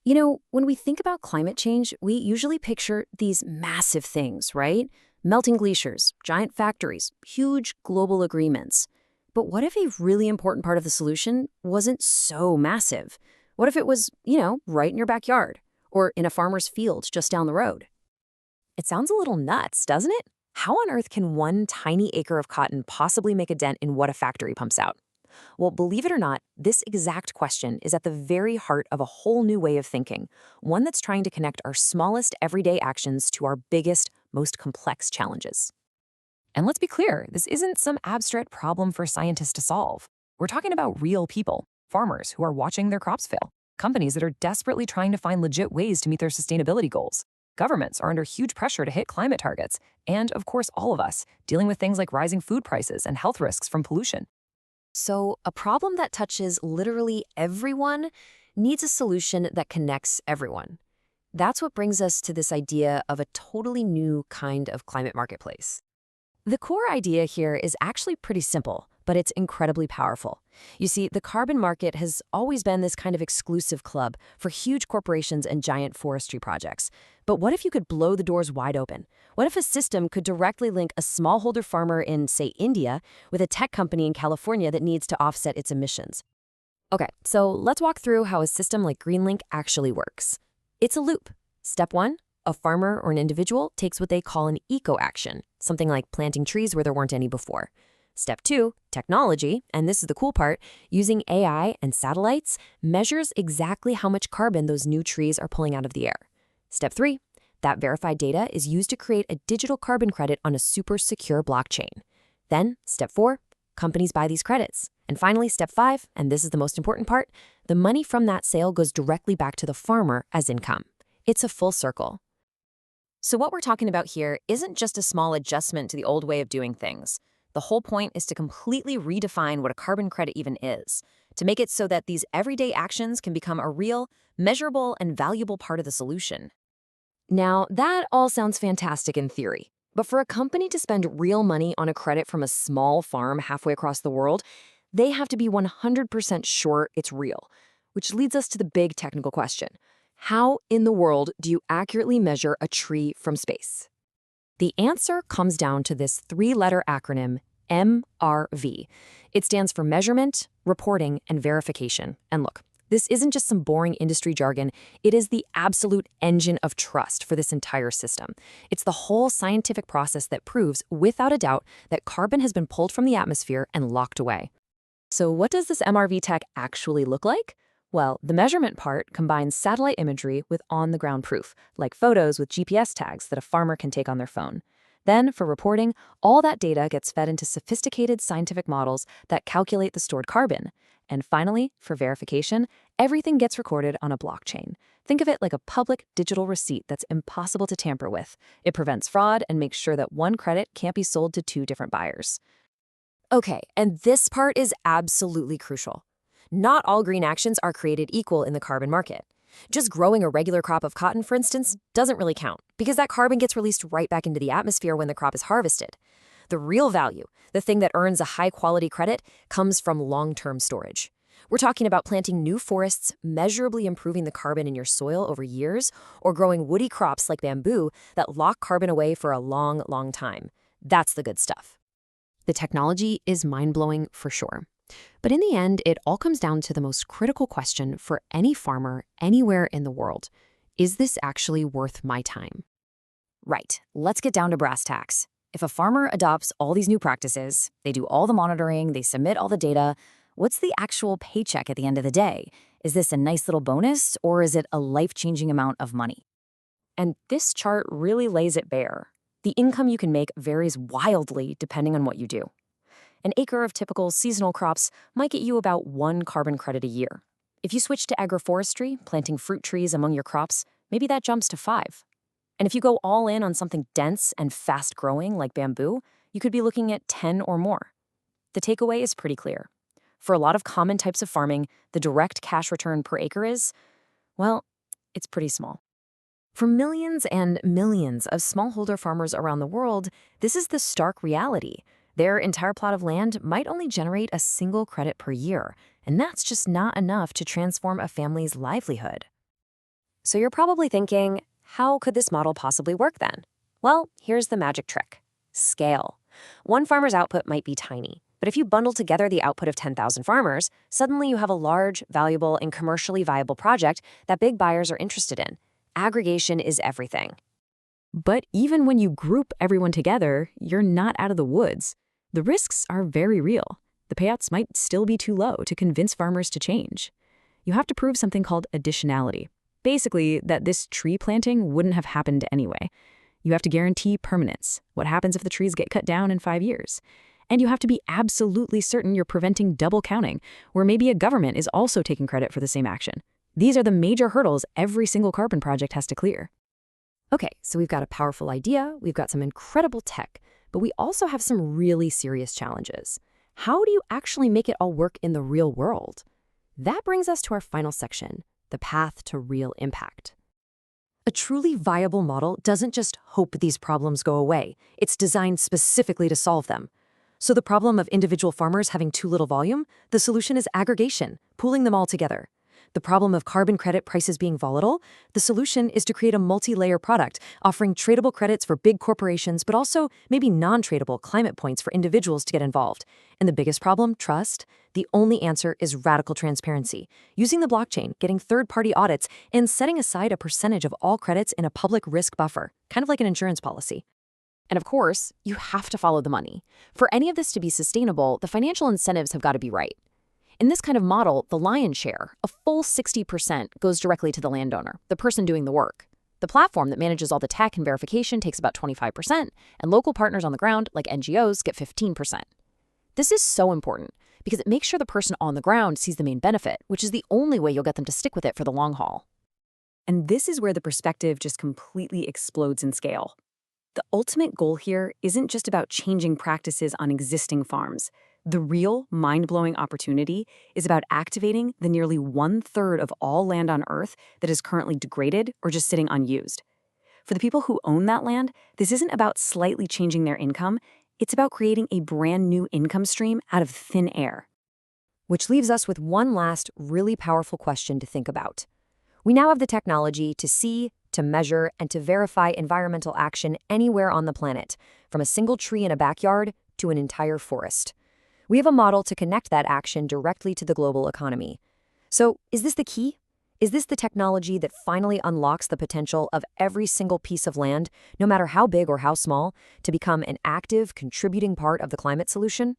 When we think about climate change, we usually picture these massive things, right? Melting glaciers, giant factories, huge global agreements. But what if a really important part of the solution wasn't so massive? What if it was, right in your backyard or in a farmer's field just down the road? It sounds a little nuts, doesn't it? How on earth can one tiny acre of cotton possibly make a dent in what a factory pumps out? Well, believe it or not, this exact question is at the very heart of a whole new way of thinking, one that's trying to connect our smallest everyday actions to our biggest, most complex challenges. And let's be clear, this isn't some abstract problem for scientists to solve. We're talking about real people, farmers who are watching their crops fail, companies that are desperately trying to find legit ways to meet their sustainability goals. Governments are under huge pressure to hit climate targets, and of course, all of us, dealing with things like rising food prices and health risks from pollution. So, a problem that touches literally everyone needs a solution that connects everyone. That's what brings us to this idea of a totally new kind of climate marketplace. The core idea here is actually pretty simple, but it's incredibly powerful. You see, the carbon market has always been this kind of exclusive club for huge corporations and giant forestry projects. But what if you could blow the doors wide open? What if a system could directly link a smallholder farmer in, say, India with a tech company in California that needs to offset its emissions? Okay, so let's walk through how a system like GreenLink actually works. It's a loop. Step one, a farmer or an individual takes what they call an eco-action, something like planting trees where there weren't any before. Step two, technology, and this is the cool part, using AI and satellites, measures exactly how much carbon those new trees are pulling out of the air. Step three, that verified data is used to create a digital carbon credit on a super secure blockchain. Then, step four, companies buy these credits. And finally, step five, and this is the most important part, the money from that sale goes directly back to the farmer as income. It's a full circle. So what we're talking about here isn't just a small adjustment to the old way of doing things. The whole point is to completely redefine what a carbon credit even is, to make it so that these everyday actions can become a real, measurable, and valuable part of the solution. Now, that all sounds fantastic in theory, but for a company to spend real money on a credit from a small farm halfway across the world, they have to be 100% sure it's real, which leads us to the big technical question. How in the world do you accurately measure a tree from space? The answer comes down to this three-letter acronym, MRV. It stands for measurement, reporting, and verification. And look, this isn't just some boring industry jargon. It is the absolute engine of trust for this entire system. It's the whole scientific process that proves, without a doubt, that carbon has been pulled from the atmosphere and locked away. So what does this MRV tech actually look like? Well, the measurement part combines satellite imagery with on-the-ground proof, like photos with GPS tags that a farmer can take on their phone. Then, for reporting, all that data gets fed into sophisticated scientific models that calculate the stored carbon. And finally, for verification, everything gets recorded on a blockchain. Think of it like a public digital receipt that's impossible to tamper with. It prevents fraud and makes sure that one credit can't be sold to two different buyers. Okay, and this part is absolutely crucial. Not all green actions are created equal in the carbon market. Just growing a regular crop of cotton, for instance, doesn't really count, because that carbon gets released right back into the atmosphere when the crop is harvested. The real value, the thing that earns a high-quality credit, comes from long-term storage. We're talking about planting new forests, measurably improving the carbon in your soil over years, or growing woody crops like bamboo that lock carbon away for a long, long time. That's the good stuff. The technology is mind-blowing for sure. But in the end, it all comes down to the most critical question for any farmer anywhere in the world. Is this actually worth my time? Right, let's get down to brass tacks. If a farmer adopts all these new practices, they do all the monitoring, they submit all the data, what's the actual paycheck at the end of the day? Is this a nice little bonus, or is it a life-changing amount of money? And this chart really lays it bare. The income you can make varies wildly depending on what you do. An acre of typical seasonal crops might get you about 1 carbon credit a year. If you switch to agroforestry, planting fruit trees among your crops, maybe that jumps to 5. And if you go all in on something dense and fast-growing like bamboo, you could be looking at 10 or more. The takeaway is pretty clear. For a lot of common types of farming, the direct cash return per acre is, well, it's pretty small. For millions and millions of smallholder farmers around the world, this is the stark reality. Their entire plot of land might only generate a single credit per year, and that's just not enough to transform a family's livelihood. So you're probably thinking, how could this model possibly work then? Well, here's the magic trick. Scale. One farmer's output might be tiny, but if you bundle together the output of 10,000 farmers, suddenly you have a large, valuable, and commercially viable project that big buyers are interested in. Aggregation is everything. But even when you group everyone together, you're not out of the woods. The risks are very real. The payouts might still be too low to convince farmers to change. You have to prove something called additionality. Basically, that this tree planting wouldn't have happened anyway. You have to guarantee permanence. What happens if the trees get cut down in 5 years? And you have to be absolutely certain you're preventing double counting, where maybe a government is also taking credit for the same action. These are the major hurdles every single carbon project has to clear. Okay, so we've got a powerful idea, we've got some incredible tech, but we also have some really serious challenges. How do you actually make it all work in the real world? That brings us to our final section, the path to real impact. A truly viable model doesn't just hope these problems go away. It's designed specifically to solve them. So the problem of individual farmers having too little volume, the solution is aggregation, pooling them all together. The problem of carbon credit prices being volatile, the solution is to create a multi-layer product, offering tradable credits for big corporations, but also maybe non-tradable climate points for individuals to get involved. And the biggest problem, trust, the only answer is radical transparency, using the blockchain, getting third-party audits, and setting aside a percentage of all credits in a public risk buffer, kind of like an insurance policy. And of course, you have to follow the money. For any of this to be sustainable, the financial incentives have got to be right. In this kind of model, the lion's share, a full 60%, goes directly to the landowner, the person doing the work. The platform that manages all the tech and verification takes about 25%, and local partners on the ground, like NGOs, get 15%. This is so important because it makes sure the person on the ground sees the main benefit, which is the only way you'll get them to stick with it for the long haul. And this is where the perspective just completely explodes in scale. The ultimate goal here isn't just about changing practices on existing farms. The real, mind-blowing opportunity is about activating the nearly 1/3 of all land on Earth that is currently degraded or just sitting unused. For the people who own that land, this isn't about slightly changing their income. It's about creating a brand new income stream out of thin air. Which leaves us with one last really powerful question to think about. We now have the technology to see, to measure, and to verify environmental action anywhere on the planet, from a single tree in a backyard to an entire forest. We have a model to connect that action directly to the global economy. So, is this the key? Is this the technology that finally unlocks the potential of every single piece of land, no matter how big or how small, to become an active, contributing part of the climate solution?